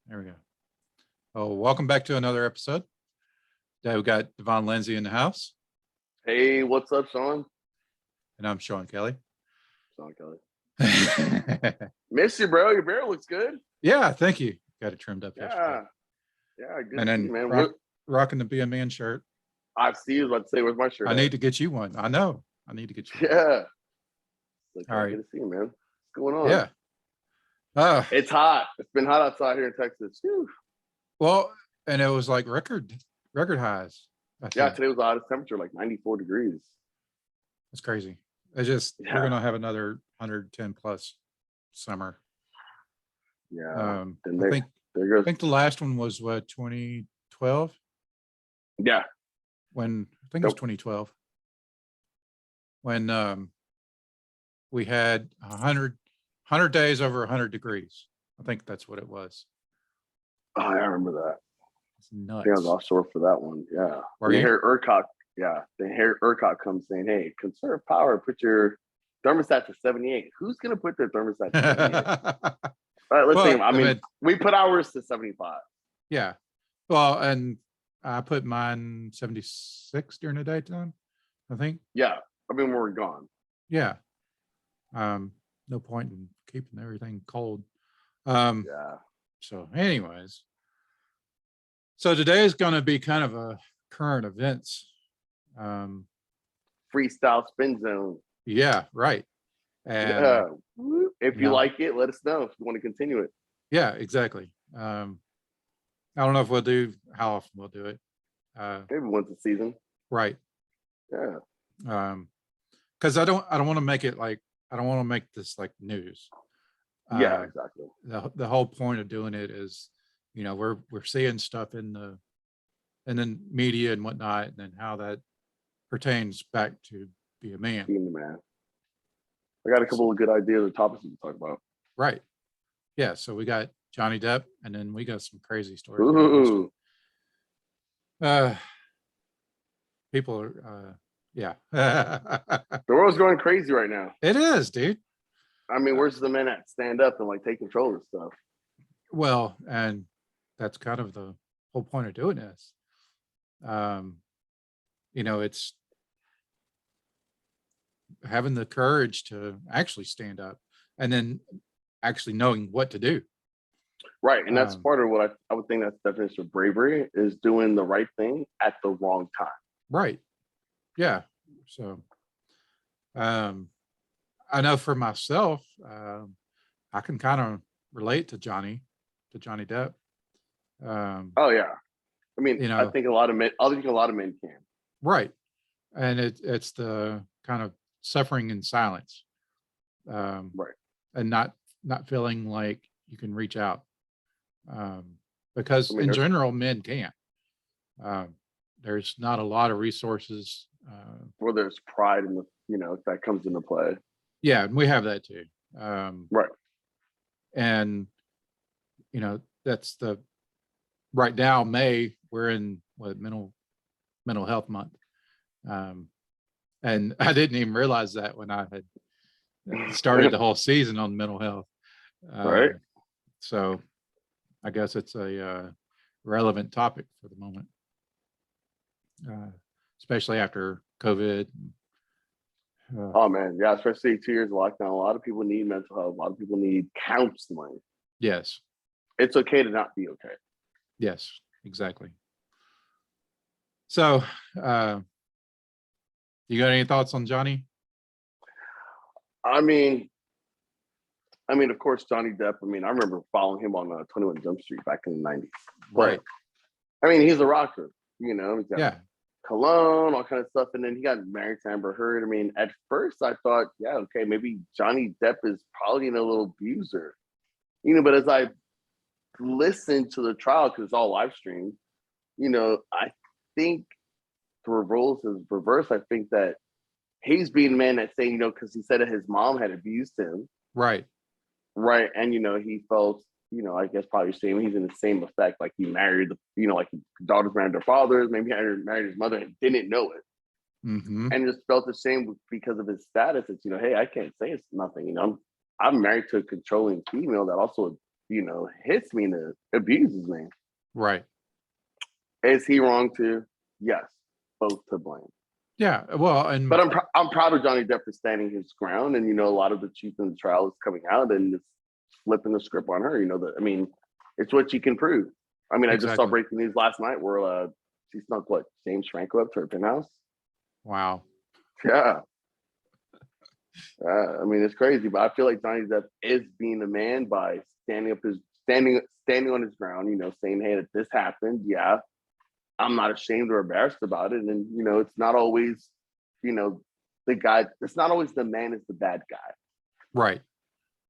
There we go. Oh, welcome back to another episode. Today we got Devon Lindsay in the house, Hey, what's up, Shawn? and I'm Sean Kelly. Shawn Kelly. Miss you, bro. Your beard looks good. Yeah, thank you. Got it trimmed up yesterday. Yeah, good And to see then you, man. rocking the Be a Man shirt. I see you. Let's say, where's my shirt? I need to get you one. I know. I need to get you one. Yeah. Like, All right. Good to see you, man. What's going on? Yeah. It's hot. It's been hot outside here in Texas. Whew. Well, and it was like record highs. Yeah, today was the hottest temperature, like 94 degrees. It's crazy. It's just we're gonna have another 110 plus summer. Yeah. I think the last one was what, 2012? Yeah. When I think it was 2012. When we had 100 days over 100 degrees. I think that's what it was. Oh, I remember that. It's nuts. I think I was offshore for that one. Yeah. They hear ERCOT. Yeah. They hear ERCOT come saying, hey, conserve power, put your thermostat to 78. Who's going to put their thermostat to 78? All right, let's think. I mean, we put ours to 75. Yeah. Well, and I put mine 76 during the daytime, I think. Yeah. I mean, we're gone. Yeah. No point in keeping everything cold. Yeah. So anyways, so today is going to be kind of a current events. Freestyle spin zone. Yeah, right. And if you like it, let us know if you want to continue it. Yeah, exactly. I don't know if how often we'll do it. Maybe once a season. Right. Yeah. Because I don't want to make it like, I don't want to make this like news. Yeah, exactly. The whole point of doing it is, we're seeing stuff in the media and whatnot, and then how that pertains back to be a man. Being the man. I got a couple of good ideas of topics we can talk about. Right. Yeah. So we got Johnny Depp, and then we got some crazy stories. Ooh. People are, yeah. The world's going crazy right now. It is, dude. I mean, where's the men that stand up and like take control of stuff? Well, and that's kind of the whole point of doing this. It's having the courage to actually stand up, and then actually knowing what to do. Right. And that's part of what I would think that's the definition of bravery, is doing the right thing at the wrong time. Right. Yeah. So I know for myself, I can kind of relate to Johnny Depp. Oh yeah. I mean, I think a lot of men can. Right. And it's the kind of suffering in silence. Right. And not feeling like you can reach out. Because in general, men can't. There's not a lot of resources. Or there's pride in that comes into play. Yeah, and we have that too. Right. And that's right now, May, we're in mental health month. And I didn't even realize that when I had started the whole season on mental health. Right. So I guess it's a relevant topic for the moment, especially after COVID. Oh man, yeah, especially 2 years of lockdown. A lot of people need mental health. A lot of people need counseling. Yes. It's okay to not be okay. Yes, exactly. So, you got any thoughts on Johnny? I mean, of course, Johnny Depp. I mean, I remember following him on 21 Jump Street back in the 90s. Right. I mean, he's a rocker. He's got yeah. Cologne, all kind of stuff, and then he got married to Amber Heard. I mean, at first I thought, yeah, okay, maybe Johnny Depp is probably a little abuser, but as I listened to the trial, because it's all live streamed, I think the roles is reversed. I think that he's being the man that's saying, because he said that his mom had abused him. Right. Right. And, he felt, I guess probably saying he's in the same effect. Like he married, like his daughters married their fathers, maybe he married his mother and didn't know it. Mm-hmm. And just felt the same because of his status. It's, hey, I can't say it's nothing. I'm married to a controlling female that also hits me and abuses me. Right. Is he wrong too? Yes, both to blame. Yeah. Well, and But I'm proud of Johnny Depp for standing his ground, and a lot of the truth in the trial is coming out, and it's flipping the script on her. It's what she can prove. I just saw exactly. breaking news last night where she snuck James Franco up to her penthouse. Wow. Yeah. It's crazy, but I feel like Johnny Depp is being a man by standing on his ground, saying, hey, that this happened. Yeah. I'm not ashamed or embarrassed about it. And, it's not always, the guy, it's not always the man is the bad guy. Right.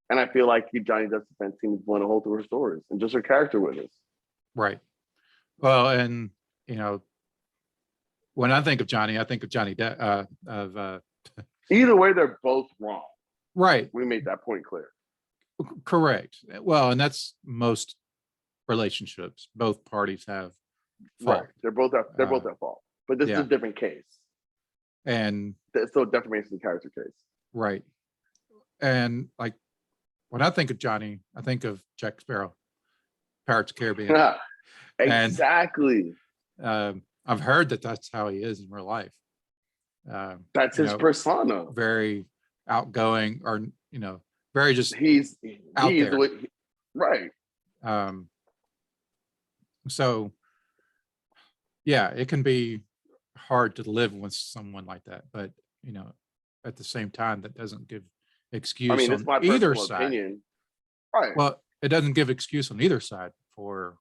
And I feel like Johnny Depp's defense team is going to hold through her stories and just her character witness. Right. Well, and, when I think of Johnny, I think of Johnny Depp, Either way, they're both wrong. right. We made that point clear. Correct. Well, and that's most relationships. Both parties have fault. Right. They're both at fault. But this is a different case. And so defamation of character case. Right. And like when I think of Johnny, I think of Jack Sparrow, Pirates of the Caribbean. Yeah, exactly. And I've heard that that's how he is in real life. That's his persona. Very outgoing, or very just he's out there. Right. So yeah, it can be hard to live with someone like that, but at the same time, that doesn't give excuse it's my on either personal side. opinion. Right. Well, it doesn't give excuse on either side for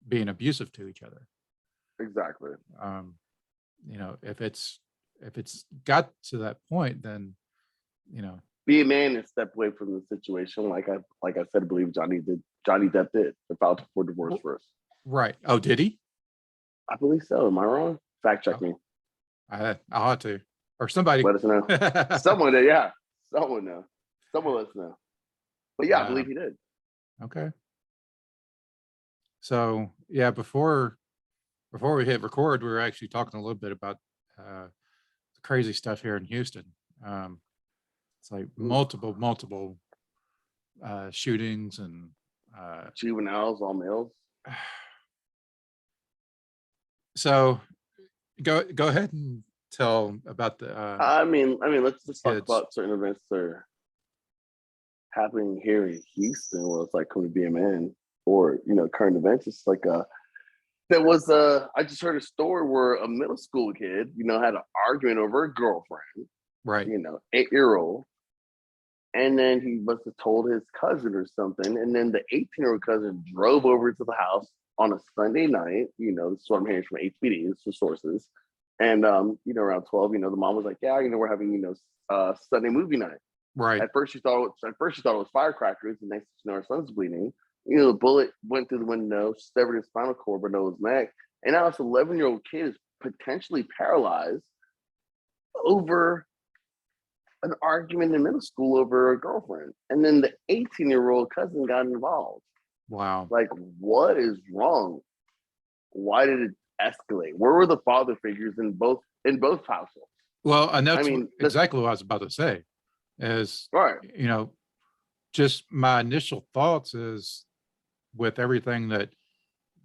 being abusive to each other. Exactly. If it's got to that point, then be a man and step away from the situation. Like I said, I believe Johnny Depp did. They filed for divorce first. Right. Oh, did he? I believe so. Am I wrong? Fact check me. I'll have to, or somebody let us know. Someone did, yeah. Someone know. Someone let us know. But yeah, I believe he did. Okay. So yeah, before we hit record, we were actually talking a little bit about the crazy stuff here in Houston. It's like multiple shootings and juveniles, all males. So go ahead and tell about the let's just talk about certain events that are happening here in Houston where it's like coming to be a man, or current events. It's like I just heard a story where a middle school kid had an argument over a girlfriend, right, 8-year-old, and then he must have told his cousin or something, and then the 18-year-old cousin drove over to the house on a Sunday night. This is what I'm hearing from HPD, it's the sources. And around 12, the mom was like, yeah, we're having Sunday movie night. right. At first she thought it was firecrackers, and next thing our son's bleeding. The bullet went through the window, severed his spinal cord, but no his neck. And now this 11-year-old kid is potentially paralyzed over an argument in middle school over a girlfriend. And then the 18-year-old cousin got involved. Wow. Like, what is wrong? Why did it escalate? Where were the father figures in both households? Well, and that's exactly what I was about to say. Is right. Just my initial thoughts is, with everything that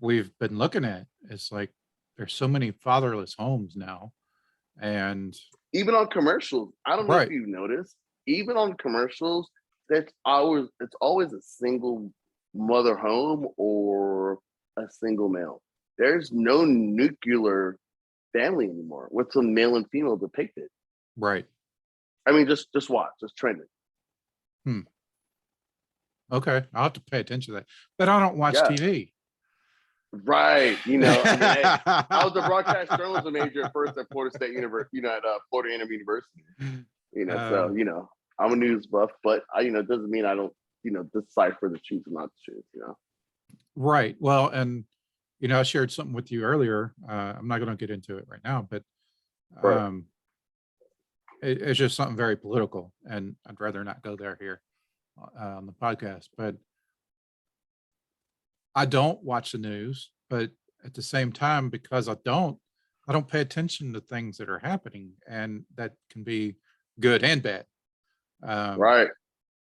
we've been looking at, it's like there's so many fatherless homes now, and even on commercials, I don't know if you've noticed, even on commercials, it's always a single mother home or a single male. There's no nuclear family anymore with some male and female depicted. Right. Just watch, just trend it. Okay, I'll have to pay attention to that. But I don't watch TV. Right. I was a broadcast journalism major at first at Florida State University, at Florida A&M University. So, I'm a news buff, but it doesn't mean I don't, decipher the truth and not the truth, Right. Well, and I shared something with you earlier. I'm not going to get into it right now, but it's just something very political, and I'd rather not go there here on the podcast. But I don't watch the news, but at the same time, because I don't pay attention to things that are happening, and that can be good and bad. Right.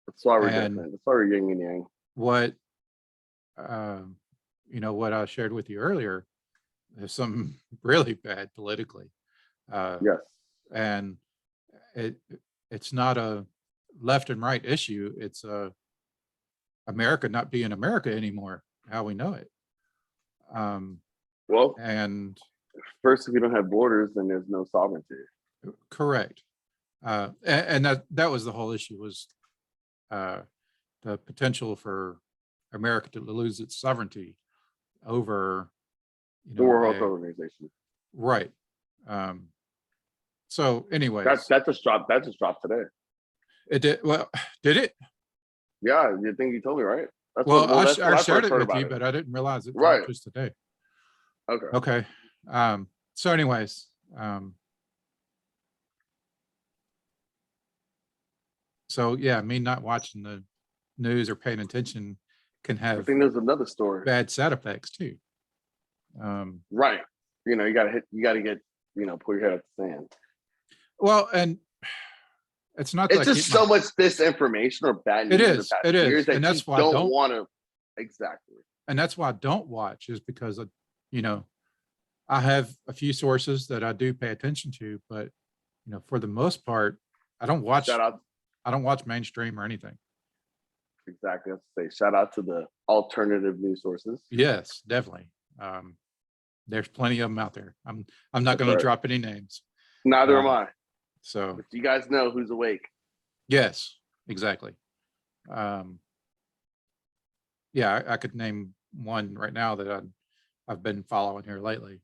That's why we're different. That's why we're yin and yang. what what I shared with you earlier, there's some really bad politically, uh, Yes. and it it's not a left and right issue. It's America not being America anymore, how we know it. Um, Well, and first, if you don't have borders, then there's no sovereignty. correct. And that was the whole issue, was uh, the potential for America to lose its sovereignty over, The World Health a Organization. right. So, anyways, That just dropped. That just dropped today. it did well. Did it? Yeah, you think you told me, right? That's Well, that's I I shared first it heard with about you, it. but I didn't realize it Right. dropped just today. Okay. Okay. So, anyways, so yeah, me not watching the news or paying attention can I have think there's another story. bad side effects too. Right. You got to hit. You got to get. Pull your head out the sand. Well, and it's not that It's I just keep my. so much disinformation or bad It news in the is, past it is, years that and you that's why I don't don't, want to. Exactly. and that's why I don't watch, is because of, you know, I have a few sources that I do pay attention to, but for the most part, I don't watch. Shout out. I don't watch mainstream or anything. Exactly. I have to say, shout out to the alternative news sources. Yes, definitely. There's plenty of them out there. I'm not That's going to right. drop any names. Neither am I. So But you guys know who's awake. yes, exactly. Yeah, I could name one right now that I've been following here lately.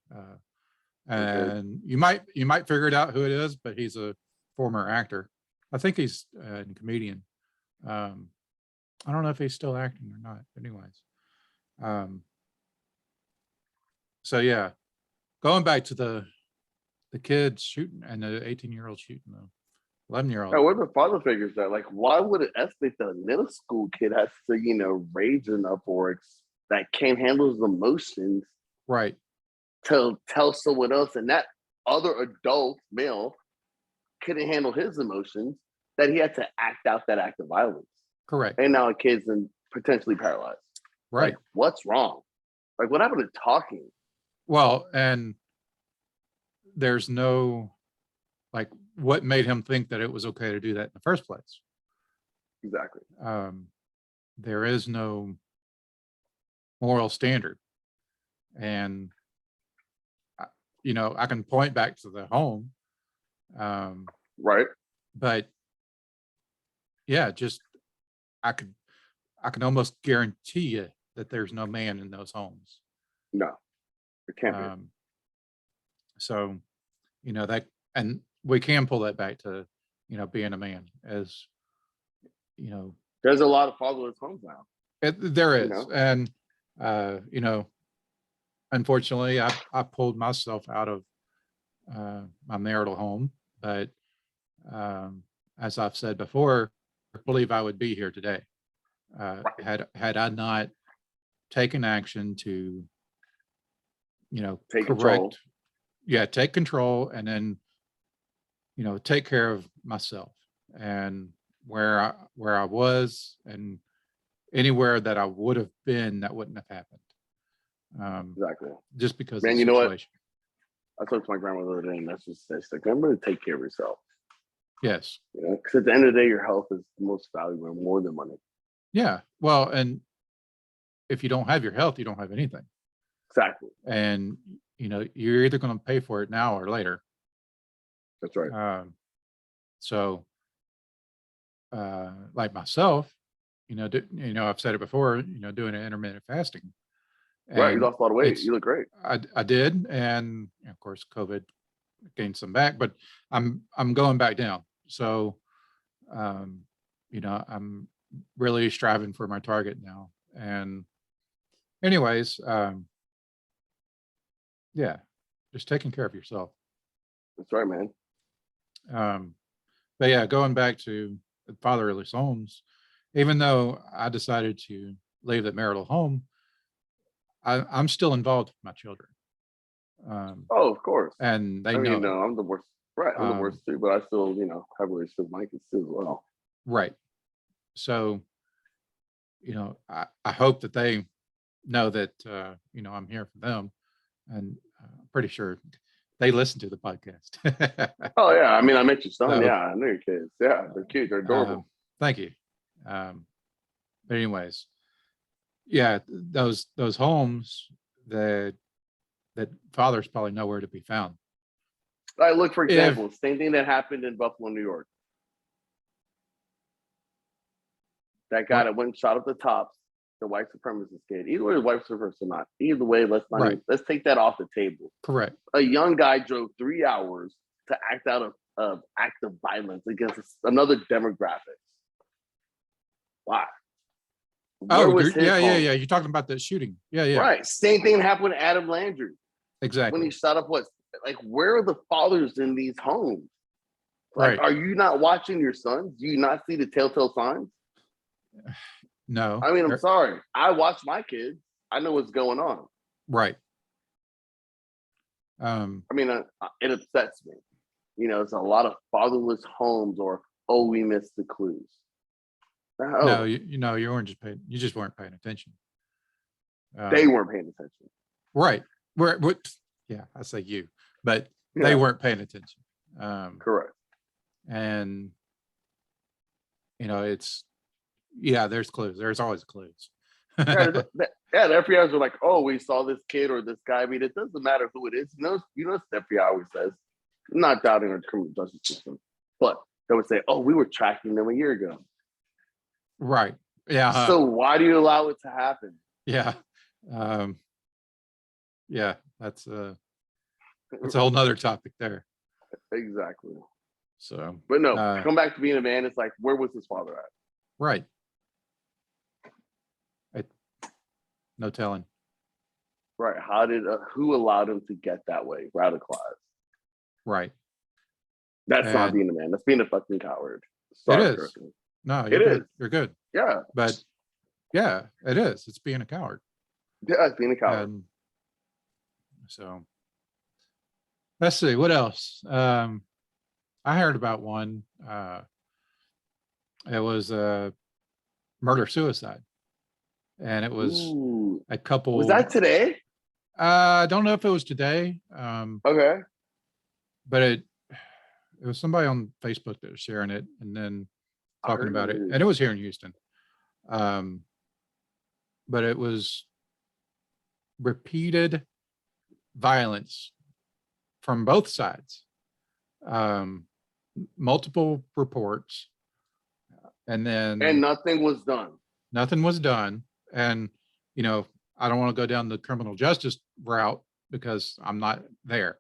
And you might figure it out who it is, but he's a former actor. I think he's a comedian. I don't know if he's still acting or not. Anyways, so yeah, going back to the kids shooting and the 18-year-old shooting the 11-year-old. Now, where the father figures that? Like, why would it estimate that a middle school kid has to, rage enough or that can't handle his emotions Right. to tell someone else, and that other adult male couldn't handle his emotions, that he had to act out that act of violence. Correct. And now a kid's potentially paralyzed. Right. Like, what's wrong? Like, what happened to talking? Well, and there's no, like, what made him think that it was okay to do that in the first place? Exactly. There is no moral standard. And, I can point back to the home. Right. But yeah, just, I can almost guarantee you that there's no man in those homes. No, it can't be. So, that, and we can pull that back to, being a man, as, There's a lot of fatherless homes now. there is. And, unfortunately, I pulled myself out of my marital home, but as I've said before, I believe I would be here today had I not taken action to, Take correct, control. take control, and then, take care of myself, and where I was, and anywhere that I would have been, that wouldn't have happened. Exactly. Just because Man, of the you know what? situation. I talked to my grandmother the other day, and that's just she's like, remember to take care of yourself. Yes. Because at the end of the day, your health is the most valuable, more than money. Yeah. Well, and if you don't have your health, you don't have anything. Exactly. And you're either going to pay for it now or later. That's right. So, like myself, I've said it before, doing an intermittent fasting. Right. You lost a lot of weight. You look great. I did, and of course, COVID gained some back, but I'm going back down. So, I'm really striving for my target now. And anyways, yeah, just taking care of yourself. That's right, man. But yeah, going back to the fatherless homes, even though I decided to leave the marital home, I'm still involved with my children. Oh, of course. And they know. I'm the worst. Right. I'm the worst too, but I still, have a relationship with my kids too as well. Right. So, I hope that they know that, I'm here for them, and I'm pretty sure they listen to the podcast. Oh yeah, I mean, I met your son. So, Yeah, I know your kids. Yeah, they're cute. They're adorable. thank you. But anyways, yeah, those homes that fathers probably nowhere to be found. All right, look, for If example, same thing that happened in Buffalo, New York. That guy what that went and shot up the tops, the white supremacist kid. Either way, white supremacist or not. Either way, right, let's take that off the table. correct. A young guy drove 3 hours to act out of act of violence against another demographic. Why? Where Oh, was his yeah. home? You're talking about the shooting. Yeah. Right. Same thing happened with Adam Landry Exactly. when he shot up what? Like, where are the fathers in these homes? Like, Right. are you not watching your sons? Do you not see the telltale signs? No. I mean, I'm sorry. I watch my kids. I know what's going on. Right. I mean, it upsets me. It's a lot of fatherless homes, or we missed the clues. No, you weren't you just weren't paying attention. They weren't paying attention. Right. Yeah, I say you, but they weren't paying attention. Correct. And there's clues. There's always clues. The FBI's are like, oh, we saw this kid or this guy. I mean, it doesn't matter who it is. What the FBI always says. I'm not doubting our criminal justice system, but they would say, oh, we were tracking them a year ago. Right. Yeah. So why do you allow it to happen? Yeah. Yeah, that's a whole nother topic there. Exactly. So, but no, come back to being a man. It's like, where was his father at? Right. No telling. Right. Who allowed him to get that way? Radicalized. Right. That's not being a man. That's being a fucking coward. Sorry, it is. Person. No, you're good. You're good. Yeah. But yeah, it is. It's being a coward. Yeah, it's being a coward. And so let's see what else. I heard about one. It was a murder-suicide, and it was a couple. Was that today? I don't know if it was today. Okay. But it was somebody on Facebook that was sharing it and then talking about it, and it was here in Houston. But it was repeated violence from both sides, multiple reports, and nothing was done. Nothing was done. And, I don't want to go down the criminal justice route because I'm not there.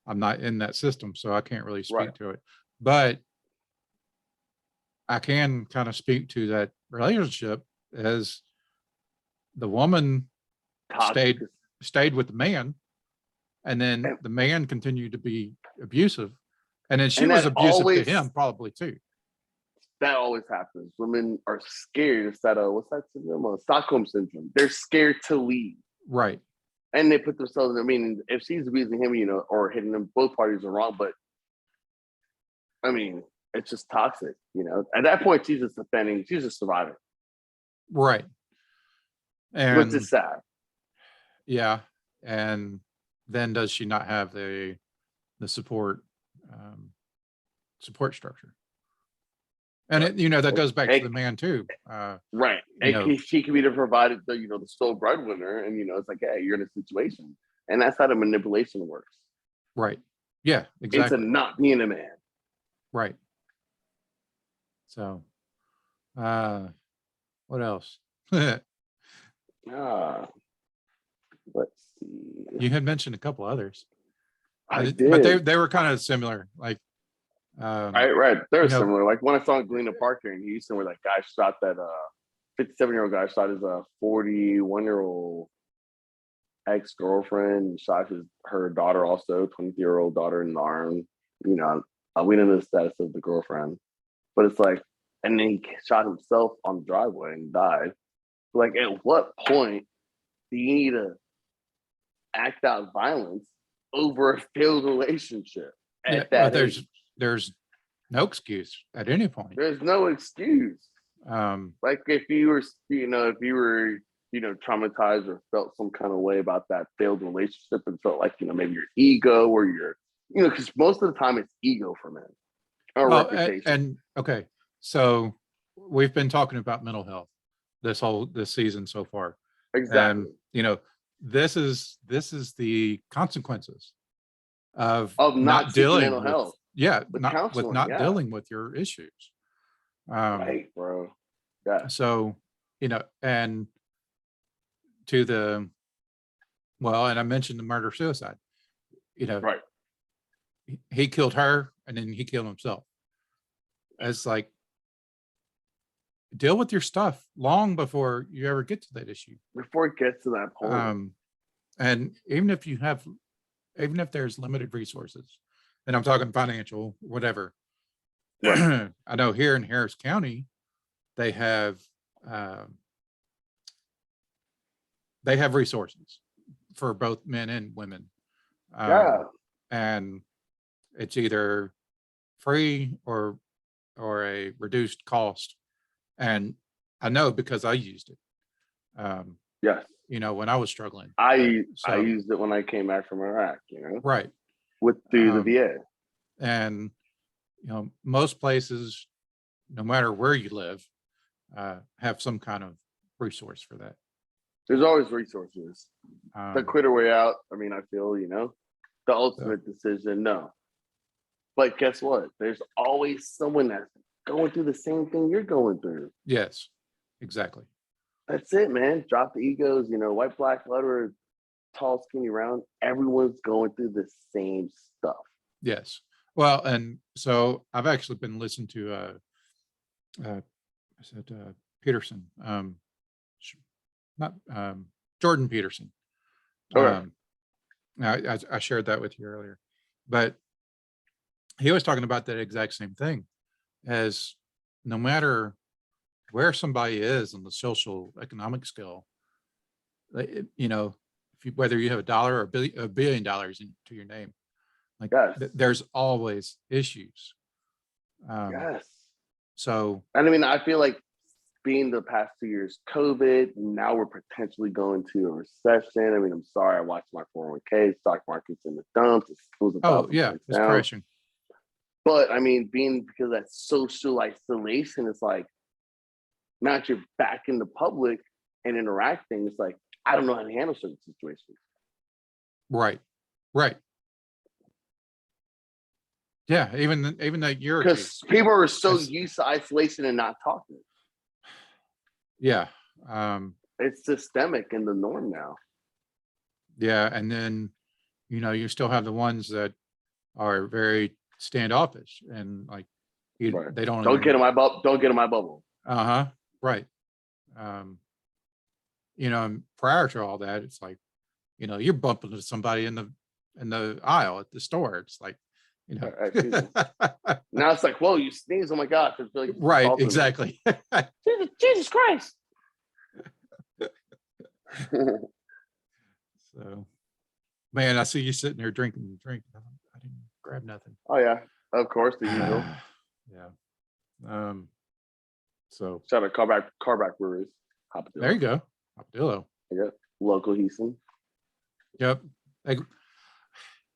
I'm not in that system, so I can't really speak to it. But I can kind of speak to that relationship as the woman stayed with the man, and then the man continued to be abusive, and then she was abusive to him probably too. That always happens. Women are scared. It's that what's that syndrome? Stockholm syndrome. They're scared to leave. Right. And they put themselves. I mean, if she's abusing him, or hitting him, both parties are wrong. But I mean, it's just toxic. At that point, she's just defending. She's just surviving. Right. And which is sad. Yeah. And then does she not have the support structure? And that goes back to the man too. Right. And she can be the provided, the sole breadwinner, and it's like, hey, you're in a situation, and that's how the manipulation works. Right. Yeah. Exactly. Into not being a man. Right. So, what else? Let's see. You had mentioned a couple others. I did. But they were kind of similar. Like, right. They're similar. Like when I saw Galena Park here in Houston, where that guy shot that 57-year-old guy shot his 41-year-old ex-girlfriend, shot her daughter also, 23-year-old daughter in the arm. We know the status of the girlfriend, but it's like, and then he shot himself on the driveway and died. Like, at what point do you need to act out violence over a failed relationship? There's no excuse at any point. There's no excuse. Like if you were, traumatized or felt some kind of way about that failed relationship and felt like, maybe your ego or your, because most of the time it's ego for men or well, reputation. and okay, so we've been talking about mental health this season so far. Exactly. And this is the consequences of not seeking dealing mental with health, with not counseling. Yeah. dealing with your issues. Right, bro. Yeah. So, and to the and I mentioned the murder suicide. Right. He killed her and then he killed himself. It's like, deal with your stuff long before you ever get to that issue. Before it gets to that point. And even if there's limited resources, and I'm talking financial, whatever. Right. I know here in Harris County, they have resources for both men and women. Yeah. And it's either free or a reduced cost. And I know because I used it. Yes. When I was struggling. I used it when I came back from Iraq, Right. Through the VA. And most places, no matter where you live, have some kind of resource for that. There's always resources. The quitter way out, I feel, the ultimate decision, no. But guess what? There's always someone that's going through the same thing you're going through. Yes, exactly. That's it, man. Drop the egos, white, black, whatever, tall, skinny, round. Everyone's going through the same stuff. Yes. Well, and so I've actually been listening to Peterson, not Jordan Peterson. Okay. I shared that with you earlier, but he was talking about that exact same thing, as no matter where somebody is on the social economic scale, whether you have a dollar or a billion dollars into your name, like there's always issues. Yes. So, and I feel like being the past 2 years, COVID, now we're potentially going to a recession. I'm sorry, I watched my 401k, stock market's in the dumps. It's crashing. But being because of that social isolation, it's like now that you're back in the public and interacting, it's like I don't know how to handle certain situations. Right. Yeah, even that year, because people are so used to isolation and not talking. Yeah. It's systemic in the norm now. Yeah, and then you still have the ones that are very standoffish and like they don't get in my bubble. Don't get in my bubble. Right. And prior to all that, it's like you're bumping into somebody in the aisle at the store. It's like now it's like, whoa, you sneeze, oh my gosh, it's like right, exactly. Jesus Christ. So, man, I see you sitting there drinking. I didn't grab nothing. Oh yeah, of course, the usual. Yeah. So shout out Carback Breweries. Hopadillo. There you go, Hopadillo. Yeah, local Houston. Yep.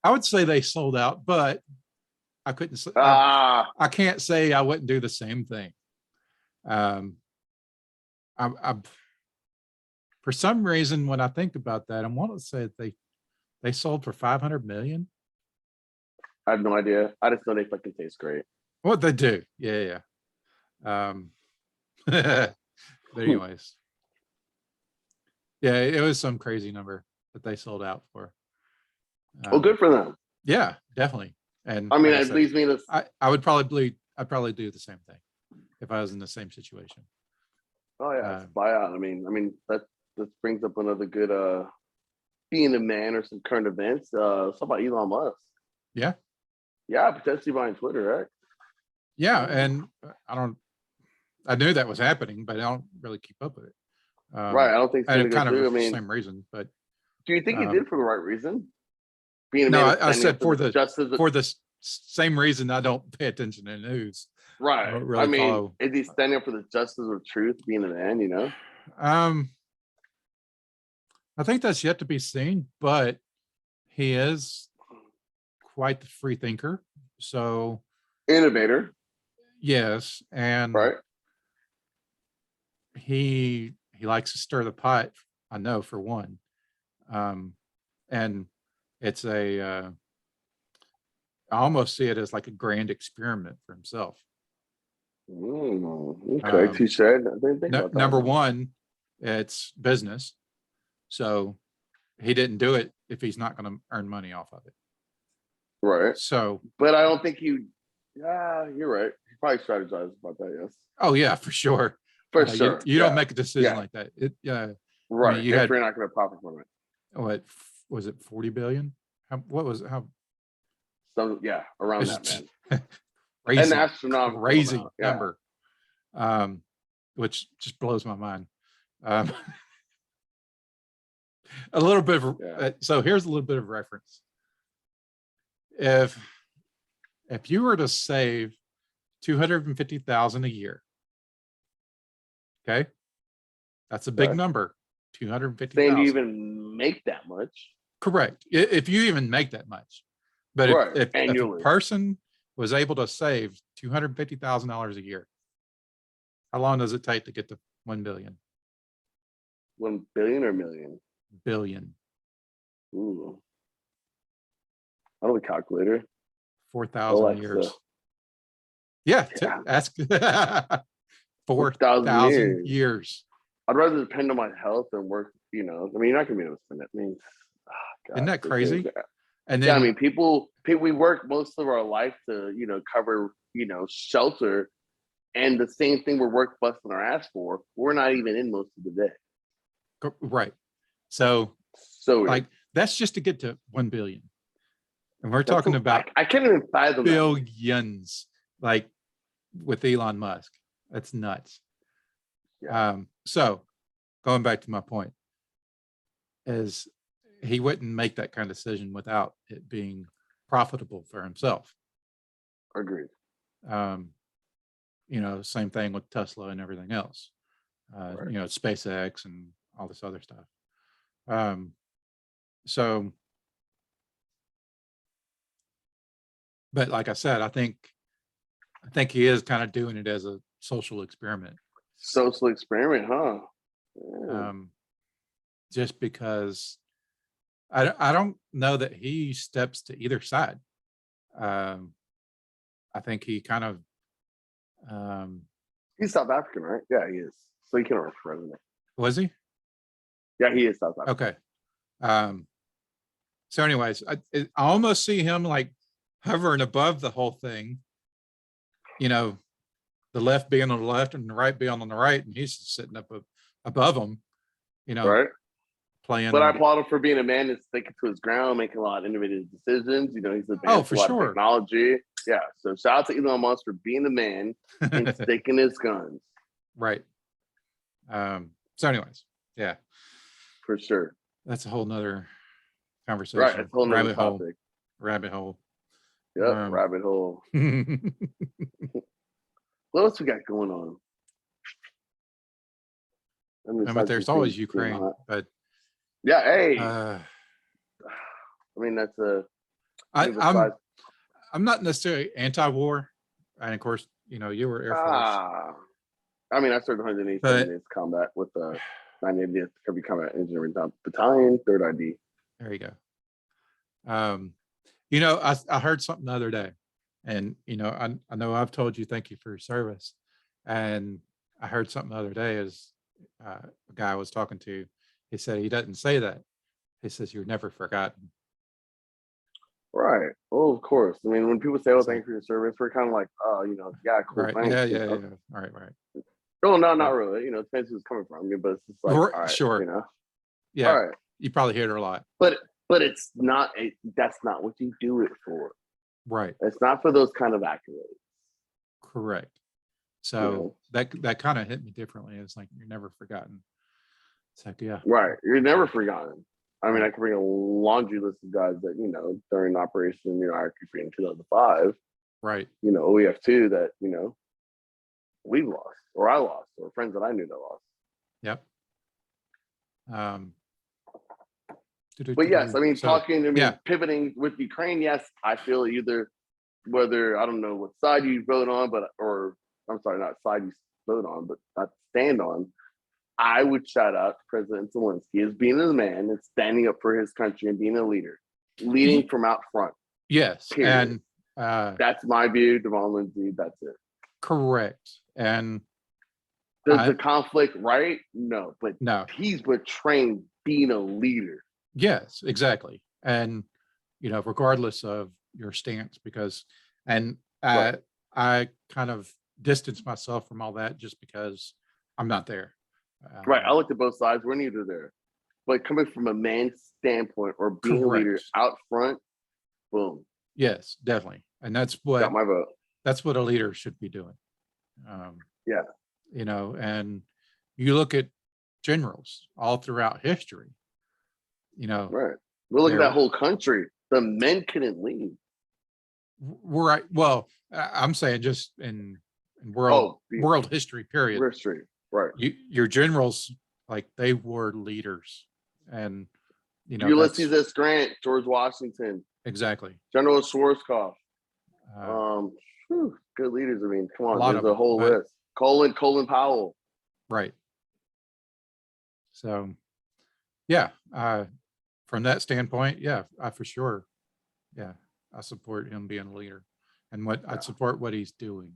I would say they sold out, but I couldn't say. I can't say I wouldn't do the same thing. I for some reason, when I think about that, I want to say they sold for 500 million. I have no idea. I just know they fucking taste great. What they do, yeah. But anyways, yeah, it was some crazy number that they sold out for. Well, good for them. Yeah, definitely. And it leads me to. I'd probably do the same thing if I was in the same situation. Oh yeah, it's buyout. That brings up another good being a man or some current events. Something about Elon Musk. Yeah, potentially buying Twitter, right? Yeah, and I knew that was happening, but I don't really keep up with it. Right, I don't think it's and kind of the same reason. But do you think he did for the right reason? Being a man, I said for the same reason I don't pay attention to the news. Right. don't I really mean, follow. is he standing up for the justice of truth, being a man? You know. Um, I think that's yet to be seen, but he is quite the free thinker. So Innovator, yes, and right? he likes to stir the pot. I know for one, and it's I almost see it as like a grand experiment for himself. Okay, Um, touche. I didn't think about that Number one. one, it's business, so he didn't do it if he's not going to earn money off of it. Right. So, But I don't think you. Yeah, you're right. He probably strategized about that. Yes, oh yeah, for sure. for You sure. you don't Yeah, make a decision yeah. like that. It yeah. I mean, Right. you If had you're not going to profit from it. what was it 40 billion? What was it? How So yeah, around that, it's man. An crazy, astronomical crazy amount. Yeah. number, um, which just blows my mind. Um, a little bit of Yeah. so here's a little bit of reference. If you were to save 250,000 a year, okay, that's a big Okay. number. Saying you 250,000. even make that much. Correct. If you even make that much. But Right. if a Annually. person was able to save $250,000 a year, how long does it take to get to 1 billion? 1 billion or million? Billion. Ooh. I don't have a calculator. 4,000 Alexa. years. Yeah, Yeah. ask 4,000 4,000 years. years. I'd rather depend on my health and work, you know. I mean, you're not gonna be able to spend it. I mean, Isn't God, that crazy? And yeah, I then mean, people, we work most of our life to, you know, cover, you know, shelter, and the same thing we're work busting our ass for, we're not even in most of the day. right. So So weird. like that's just to get to 1 billion. And we're That's talking about I can't even fathom that. billions, like with Elon Musk. That's nuts. Yeah, So going back to my point, is he wouldn't make that kind of decision without it being profitable for himself. agreed. Um, same thing with Tesla and everything else. Right. SpaceX and all this other stuff. Um, so, but like I said, I think he is kind of doing it as a social experiment. Social experiment, huh? Yeah. Just because I don't know that he steps to either side. I think he kind of He's South African, right? Yeah, he is. So he can run for president. was he? Yeah, he is South African. Okay. So anyways, I almost see him like hovering above the whole thing, the left being on the left and the right being on the right, and he's sitting up above them, Right. But I playing. applaud him for being a man that's sticking to his ground, making a lot of innovative decisions. You know, he's Oh, advanced for a lot of sure. technology. Yeah. So shout out to Elon Musk for being a man and sticking his guns. Right. So anyways, yeah, For sure. that's a whole nother conversation. Right. It's a whole nother topic. Rabbit hole. Yep. Rabbit hole. What else we got going on? But there's always Ukraine, but yeah, hey. I mean, that's a. I'm not necessarily anti-war, and of course, you were Air Force. I mean, I served 187 days combat with the 980th Heavy Combat Engineering Battalion, 3rd ID. There you go. I heard something the other day, and I know I've told you thank you for your service, and I heard something the other day is a guy I was talking to. He said he doesn't say that. He says you're never forgotten. Right. Well, of course. I mean, when people say, "Oh, thank you for your service," we're kind of like, "Oh, yeah, cool, right. thanks." Yeah. All right. No, not really. It depends who's coming from. But it's just like, all right, sure. Yeah. All right. You probably hear it a lot. But it's not. That's not what you do it for. Right. It's not for those kind of accolades. Correct. So that kind of hit me differently. It's like you're never forgotten. It's like, yeah. Right. You're never forgotten. I mean, I can bring a laundry list of guys that, during Operation Iraqi Freedom 2005. Right. OEF2 that, we've lost, or I lost, or friends that I knew that lost. Yep. But yes, I mean, So, yeah, pivoting with Ukraine, yes, I feel either whether, I don't know what side you vote on, or I'm sorry, not side you vote on, but not stand on. I would shout out President Zelensky as being a man and standing up for his country and being a leader, leading from out front. yes, Period. and That's my view, Devon Lindsay. That's it. correct. And Does the conflict right? No, but no, he's portraying being a leader. yes, exactly. And regardless of your stance, because and Right. I kind of distance myself from all that just because I'm not there. Right. I looked at both sides. We're neither there. But coming from a man's standpoint or being a leader Correct. out front, boom. Yes, definitely. And Got my vote. that's what a leader should be doing. Yeah. And you look at generals all throughout history, Right. We look at that whole country. The men couldn't leave. right. Well, I'm saying just in world history, period. History. Right. Your generals, like, they were leaders, and Ulysses S. Grant, George Washington, exactly. General Schwarzkopf. Good leaders. I mean, come on, there's a whole list. Colin Powell. Right. So, yeah, from that standpoint, yeah, I for sure, yeah, I support him being a leader, and I'd support what he's doing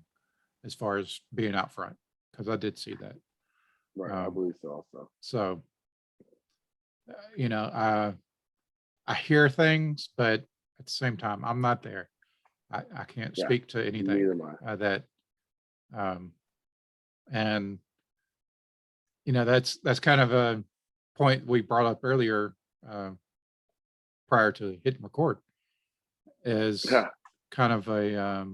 as far as being out front, because I did see that. Right, I believe so also. So, I hear things, but at the same time, I'm not there. I can't speak to anything Neither am I. that, and that's kind of a point we brought up earlier, prior to hitting record, is kind of a,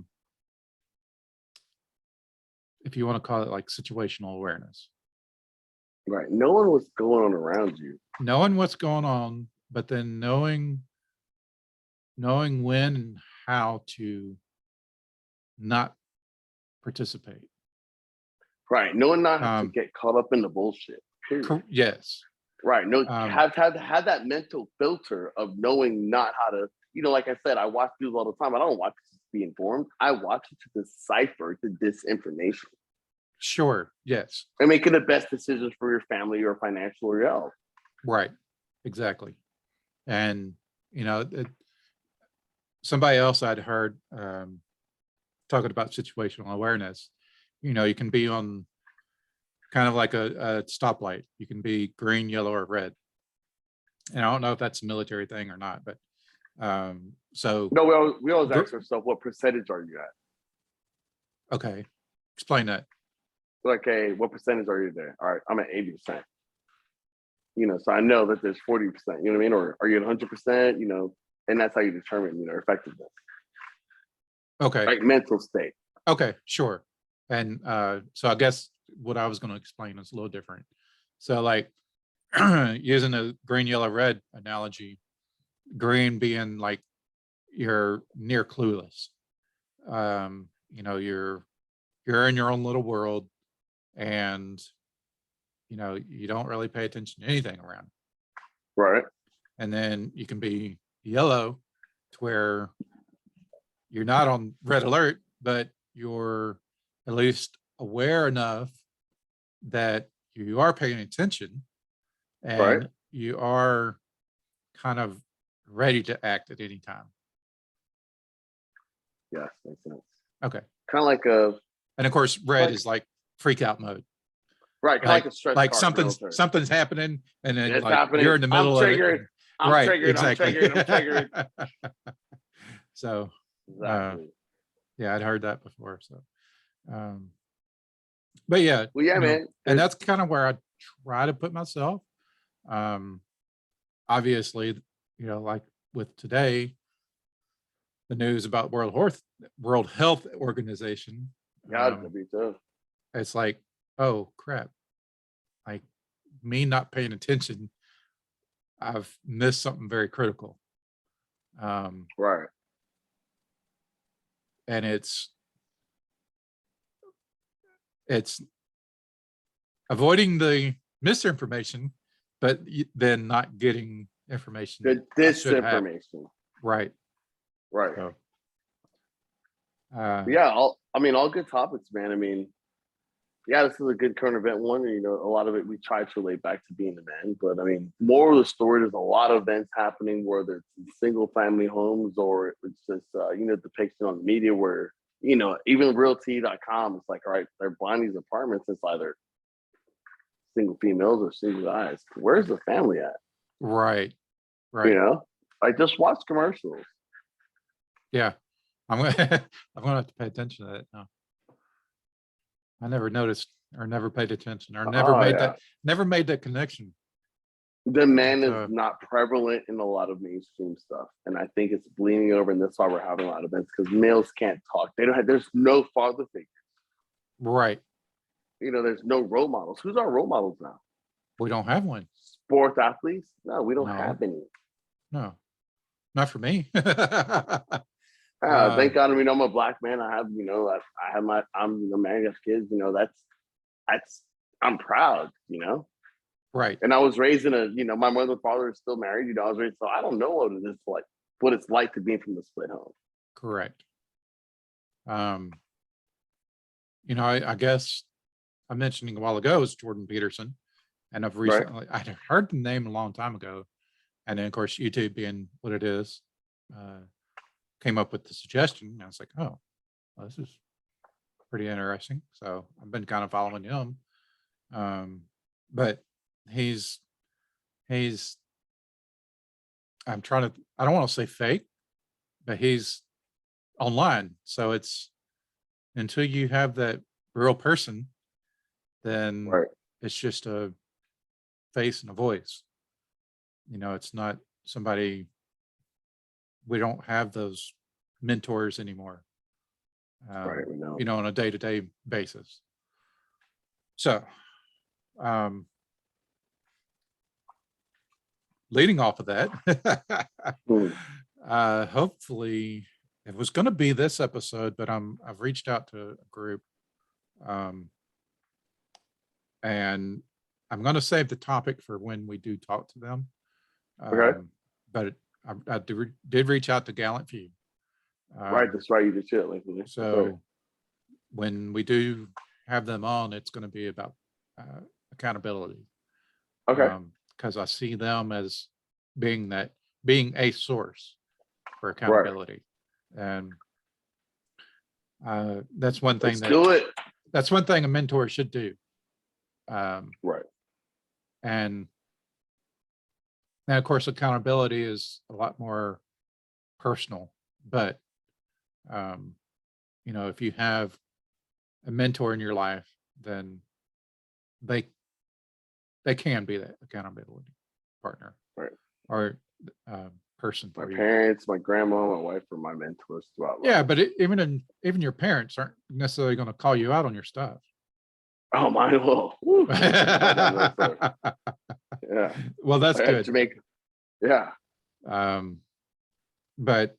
if you want to call it, like, situational awareness. Right. Knowing what's going on around you. Knowing what's going on, but then knowing when and how to not participate. Right. Knowing not to get caught up in the bullshit. Yes. Right. No, have that mental filter of knowing not how to, like I said, I watch news all the time. I don't watch it to be informed. I watch it to decipher the disinformation. Sure. Yes. And making the best decisions for your family, your financial, or your health. Right. Exactly. And, somebody else I'd heard talking about situational awareness, you can be on kind of like a stoplight. You can be green, yellow, or red. And I don't know if that's a military thing or not, but so. No, we always ask ourselves, what percentage are you at? Okay. Explain that. Like, hey, what percentage are you there? All right, I'm at 80%. So I know that there's 40%, you know what I mean? Or are you at 100%, and that's how you determine, effectiveness. Okay. Like mental state. Okay, sure. And so I guess what I was going to explain is a little different. So, like, using the green, yellow, red analogy, green being like you're near clueless. You're in your own little world, and you don't really pay attention to anything around. Right. And then you can be yellow, to where you're not on red alert, but you're at least aware enough that you are paying attention, and you are kind of ready to act at any time. Yes, makes sense. Okay. Kind of like and of course, red is like freak out mode. Right, kind of like a stretch like card, something's happening, and then it's happening. You're in the middle of it. I'm triggered. So exactly. Yeah, I'd heard that before. So but yeah, well, yeah, man. And that's kind of where I try to put myself. Obviously, like with today, the news about World Health Organization. Gotta be tough. It's like, oh crap. Like, me not paying attention, I've missed something very critical. Right. And it's it's avoiding the misinformation, but then not getting information The that I should have. disinformation. Right. Right. So, Yeah, all good topics, man. I mean, yeah, this is a good current event one. You know, a lot of it we try to relate back to being a man, but I mean, more of the story, there's a lot of events happening, whether it's in single family homes or it's just depiction on the media where, even realty.com, it's like, all right, they're buying these apartments, it's either single females or single guys. Where's the family at? right. I just watch commercials. Yeah. I'm gonna I'm gonna have to pay attention to that now. I never noticed or never paid attention or never made that connection. The man is not prevalent in a lot of mainstream stuff, and I think it's bleeding over, and that's why we're having a lot of events, because males can't talk. There's no father figure. Right. There's no role models. Who's our role models now? We don't have one. Sports athletes? No, we don't No. have any. No, not for me. Thank God. I mean, I'm a black man. I have, I'm married, have kids. I'm proud. Right. And I was raised in my mother and father is still married. I was raised, so I don't know what it's like to be from the split home. Correct. I guess I mentioned a while ago is Jordan Peterson, and I've recently I heard the name a long time ago, and then of course YouTube being what it is, came up with the suggestion. And I was like, oh, well, this is pretty interesting. So I've been kind of following him, but he's I don't want to say fake, but he's online. So it's until you have that real person, then it's just a face and a voice. It's not somebody. We don't have those mentors anymore, on a day-to-day basis. So, leading off of that, hopefully it was going to be this episode, but I've reached out to a group, and I'm going to save the topic for when we do talk to them. But I did reach out to Gallant Few. That's right. You did shit like that. So when we do have them on, it's going to be about accountability. Okay. Because I see them as being a source for accountability, and that's one thing. That's one thing a mentor should do. And of course, accountability is a lot more personal, but if you have a mentor in your life, then they can be that accountability partner, or person. My parents, my grandma, my wife are my mentors throughout life. Yeah, but even your parents aren't necessarily going to call you out on your stuff. Oh, mine will. Yeah. Well, that's good. Jamaica. Yeah. But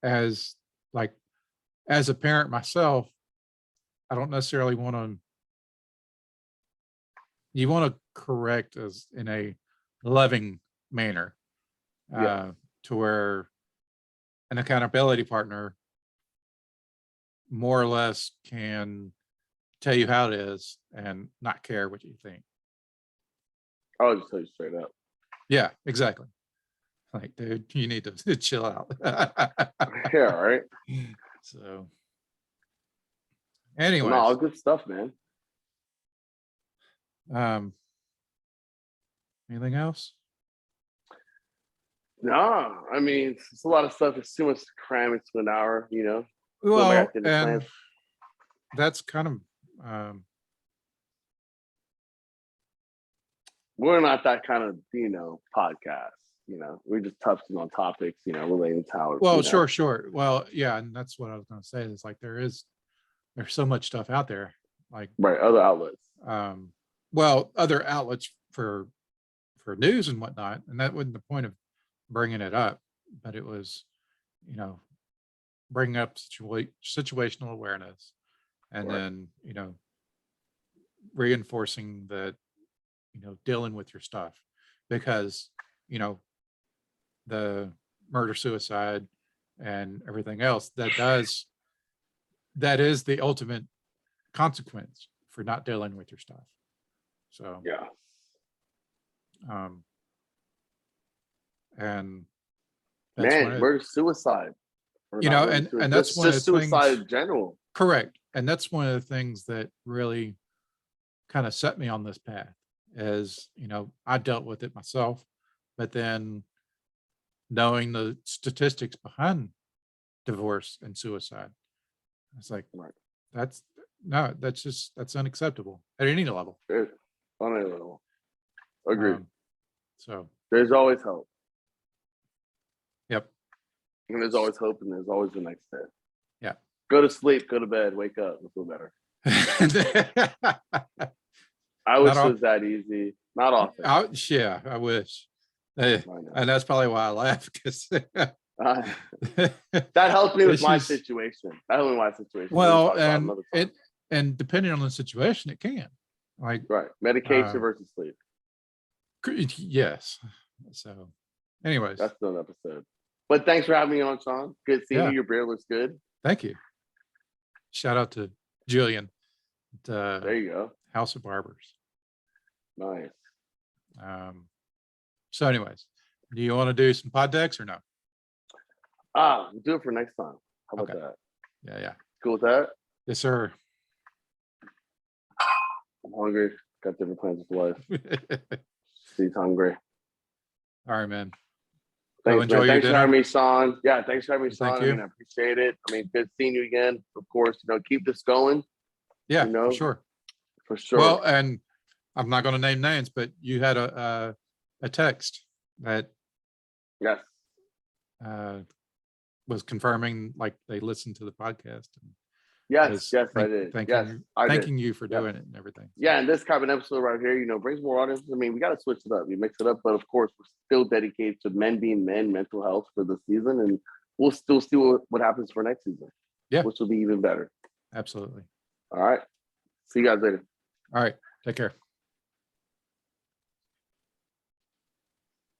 as a parent myself, I don't necessarily want to. You want to correct as in a loving manner, to where an accountability partner more or less can tell you how it is and not care what you think. I'll just tell you straight up. Yeah, exactly. Like, dude, you need to chill out. Yeah, right. So, anyway, all good stuff, man. Anything else? No, I mean, it's a lot of stuff. It's too much to cram into an hour, Well, and that's kind of we're not that kind of podcast. We're just touching on topics, relating to how. Well, sure. Well, yeah, and that's what I was going to say. Is like there's so much stuff out there, like other outlets. Well, other outlets for news and whatnot, and that wasn't the point of bringing it up, but it was, bringing up situational awareness, and Right. then, you know, reinforcing that, you know, dealing with your stuff, because, you know, the murder suicide and everything else that is the ultimate consequence for not dealing with your stuff. So Yeah. and that's one Man, of, murder suicide. Or you not know, murder and suicide. that's one of Just the suicide things. in general. Correct. And that's one of the things that really kind of set me on this path, is, you know, I dealt with it myself, but then knowing the statistics behind divorce and suicide, it's like, Right. that's no, that's unacceptable at any level. Unbelievable. Agreed. So, There's always hope. yep. And there's always hope, and there's always the next day. Yeah. Go to sleep, go to bed, wake up, and feel better. I Not wish it all, was that easy. Not often. yeah, I wish. And know. that's probably why I laugh, because That helped me with my issues. situation. That helped me with my situation. We'll Well, talk about and another time. and depending on the situation, it can, like, Right. Medication versus sleep. yes. So, anyways, That's another episode. But thanks for having me on, Sean. Good seeing Yeah. you. Your beard looks good. thank you. Shout out to Jillian at There you go. House of Barbers. Nice. So, anyways, do you want to do some pod decks or no? We'll do it for next time. How about Okay. that? Yeah. Cool with that? Yes, sir. I'm hungry. Got different plans with life. She's hungry. All right, man. Thanks, enjoy man. your Thanks for dinner. having me, Sean. Yeah, thanks for having me, Thank Sean. I you. mean, I appreciate it. I mean, good seeing you again. Of course, you know, keep this going. Yeah, You know, for sure. For sure. Well, and I'm not going to name names, but you had a text that yes. Was confirming, like, they listened to the podcast. And Yes, I did. Thanking you for doing it and everything. Yeah, and this kind of episode right here, you know, brings more audience. I mean, we got to switch it up. We mix it up, but of course, we're still dedicated to men being men, mental health for the season, and we'll still see what happens for next season. Yeah, which will be even better. Absolutely. All right. See you guys later. All right. Take care.